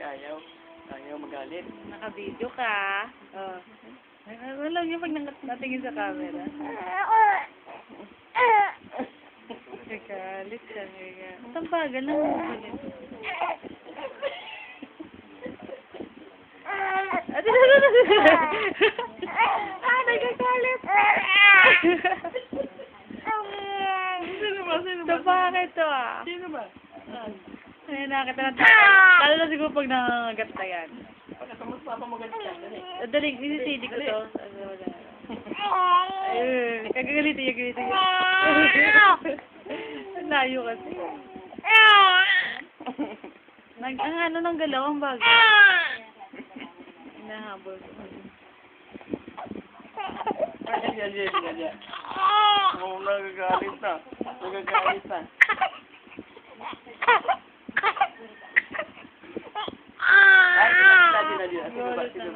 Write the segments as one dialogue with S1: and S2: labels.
S1: ayaw. Ayaw magalit.
S2: Naka-video ka. Oh. Ano lang yung pag natingin sa camera? Nagalit siya. Tambagan lang mo ulit. Nagagalit.
S1: Sino ba?
S2: So, bakit to ah?
S1: Sino ba?
S2: Ay, nakakita na. Lalo na siguro pag nangangagat na yan.
S1: Pagka magpapamagat ka.
S2: Dali, isisidi ko to. Ayun, kagagalitin niya. Ang layo kasi. Ang ano ng galaw, ang bago. Hinahabol ko.
S1: Yan. Oh, nagagalit na. Nagagalit na.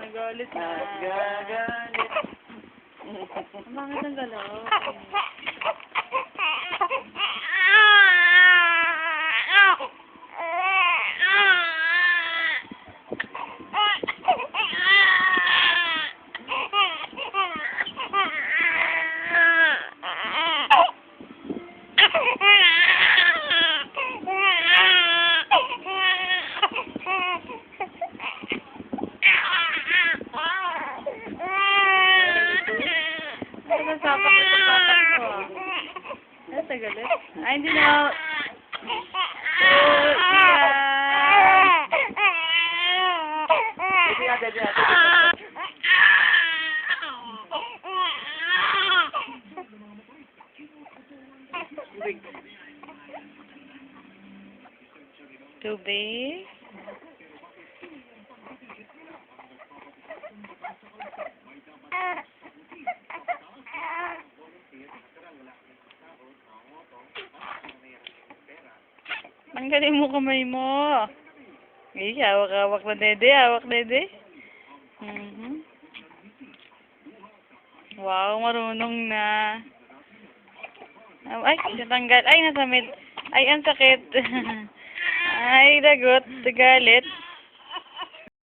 S2: Nagalit na.
S1: Nagagalit.
S2: Bakit ang galaw? Nasapak mo. Ay, tagalit. Ay, hindi na. Tubig. Tanggalin mo kamay mo. Ay, hawak na dede. Wow, marunong na. Ay, natanggal. Ay, nasamid. Ay, ang sakit. Ay, lagot. Galit.